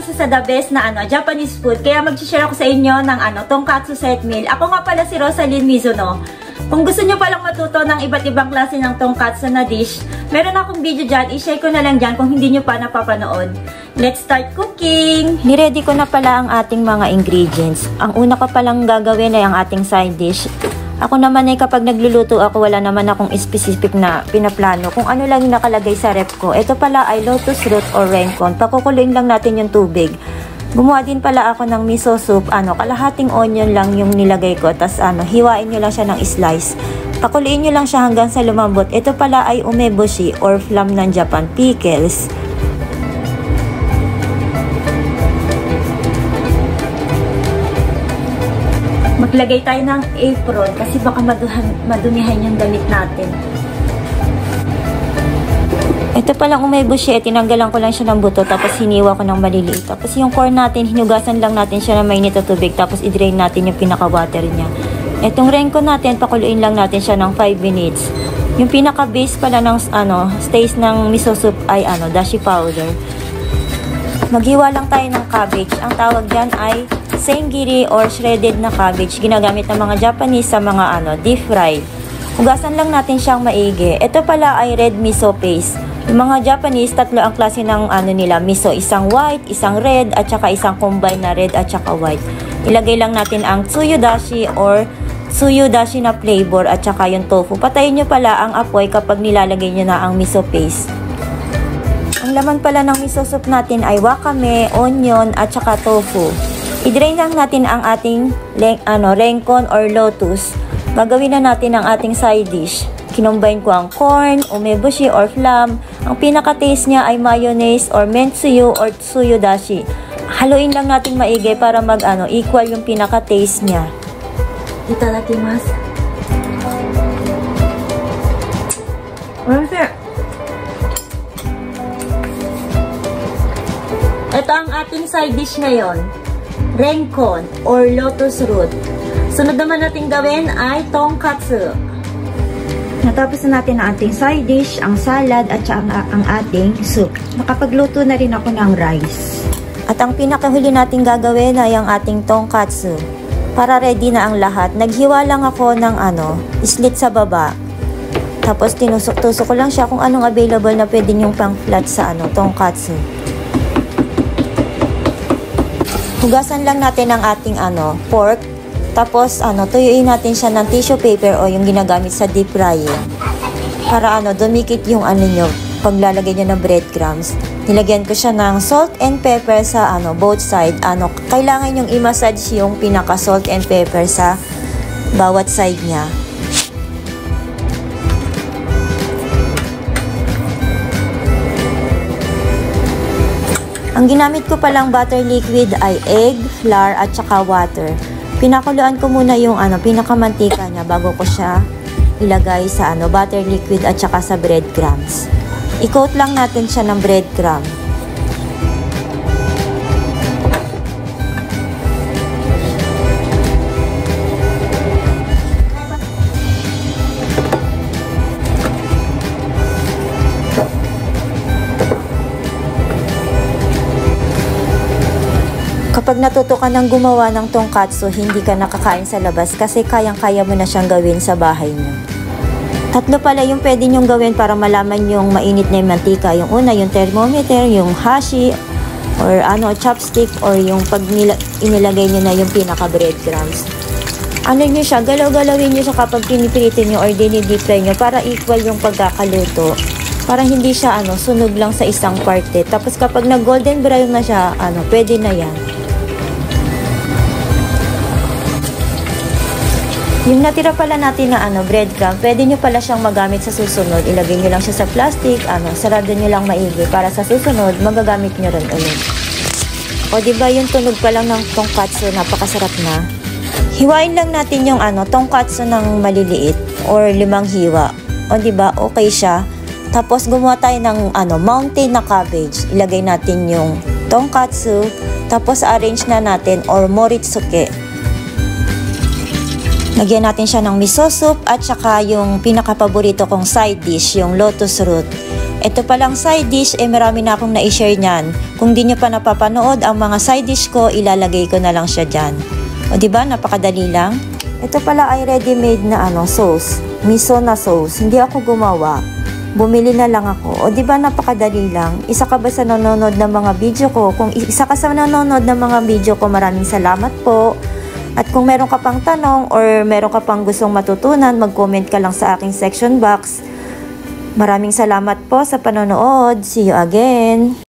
isa sa the best na Japanese food. Kaya mag-share ako sa inyo ng tonkatsu set meal. Ako nga pala si Rosaline Mizuno. Kung gusto nyo palang matuto ng iba't ibang klase ng tonkatsu na dish, meron akong video dyan. I-share ko na lang dyan kung hindi nyo pa napapanood. Let's start cooking! Niready ko na pala ang ating mga ingredients. Ang una ko palang gagawin ay ang ating side dish. Ako naman ay kapag nagluluto ako, wala naman akong specific na pinaplano. Kung ano lang yung nakalagay sa rep ko. Ito pala ay lotus root or renkon. Pakukuluin lang natin yung tubig. Gumawa din pala ako ng miso soup. Kalahating onion lang yung nilagay ko. Tapos hiwain nyo lang siya ng slice. Pakuluin nyo lang siya hanggang sa lumambot. Ito pala ay umeboshi or flam ng Japan, pickles. Maglagay tayo ng apron kasi baka madumihan yung damit natin. Ito palang umeboshi, tinanggalan ko lang siya ng buto tapos hiniwa ko ng maliliit. Tapos yung corn natin, hinugasan lang natin siya ng mainit na tubig tapos i-drain natin yung pinaka-water niya. Itong renkon natin, pakuluin lang natin siya ng 5 minutes. Yung pinaka-base pala ng taste ng miso soup ay dashi powder. Maghiwa lang tayo ng cabbage. Ang tawag dyan ay sengiri or shredded na cabbage. Ginagamit ng mga Japanese sa mga deep fried. Hugasan lang natin siyang maigi. Ito pala ay red miso paste. Yung mga Japanese, tatlo ang klase ng nila miso. Isang white, isang red, at saka isang combine na red at saka white. Ilagay lang natin ang tsuyu dashi or tsuyu dashi na flavor at saka yung tofu. Patayin nyo pala ang apoy kapag nilalagay nyo na ang miso paste. Ang laman pala ng miso soup natin ay wakame, onion, at saka tofu. I-drain lang natin ang ating renkon or lotus. Gagawin na natin ang ating side dish. Kinumbine ko ang corn, umeboshi or flam. Ang pinaka-taste niya ay mayonnaise or mentsuyu or tsuyu dashi. Haluin lang natin maigi para equal yung pinaka-taste niya. Itadakimasu. Ito ang ating side dish ngayon. Renkon or lotus root. Sunod naman natin gawin ay tonkatsu. Natapos na natin ang ating side dish, ang salad at ang ating soup. Nakapagluto na rin ako ng rice. At ang pinakahuli natin gagawin ay ang ating tonkatsu. Para ready na ang lahat, naghiwa lang ako ng slit sa baba. Tapos tinusok-tusok ko lang siya kung anong available na pwede yung pang flat sa tonkatsu. Hugasan lang natin ang ating pork. Tapos tuyuin natin siya ng tissue paper o yung ginagamit sa deep frying. Para dumikit yung nyo paglalagay nyo ng breadcrumbs. Nilagyan ko siya ng salt and pepper sa both side. Kailangan yung i-massage yung pinaka salt and pepper sa bawat side niya. Ang ginamit ko palang butter liquid ay egg, flour, at saka water. Pinakuluan ko muna yung pinakamantika niya bago ko siya ilagay sa butter liquid at saka sa breadcrumbs. I-coat lang natin siya ng breadcrumb. Kapag natuto ka ng gumawa ng tonkatsu, hindi ka nakakain sa labas kasi kayang-kaya mo na siyang gawin sa bahay niyo. Tatlo pala yung pwede nyong gawin para malaman yung mainit na yung mantika. Yung una, yung thermometer, yung hashi, or chopstick, or yung pag inilagay nyo na yung pinaka-breadcrumbs. Nyo siya, galaw-galawin nyo siya kapag pinipilitin nyo or dinidip fry nyo para equal yung pagkakaluto. Para hindi siya sunog lang sa isang parte. Tapos kapag nag-golden brown na siya, pwede na yan. Yung natira pala natin na breadcrumb, pwede nyo pala siyang magamit sa susunod. Ilagay nyo lang siya sa plastic, sarado nyo lang maigi para sa susunod, magagamit nyo rin ulit. O diba yung tunog pa lang ng tonkatsu, napakasarap na. Hiwain lang natin yung tonkatsu ng maliliit or 5 hiwa. O diba, okay siya. Tapos gumawa tayo ng mountain na cabbage. Ilagay natin yung tonkatsu, tapos arrange na natin or moritsuke. Lagyan natin siya ng miso soup at saka yung pinaka-paborito kong side dish, yung lotus root. Ito palang side dish, marami na akong na-share niyan. Kung di nyo pa napapanood ang mga side dish ko, ilalagay ko na lang siya dyan. O diba, napakadali lang. Ito pala ay ready-made na sauce. Miso na sauce. Hindi ako gumawa. Bumili na lang ako. O diba, napakadali lang. Isa ka ba sa nanonood ng mga video ko? Kung isa ka sa nanonood ng mga video ko, maraming salamat po. At kung meron ka pang tanong or meron ka pang gustong matutunan, mag-comment ka lang sa aking section box. Maraming salamat po sa panonood. See you again!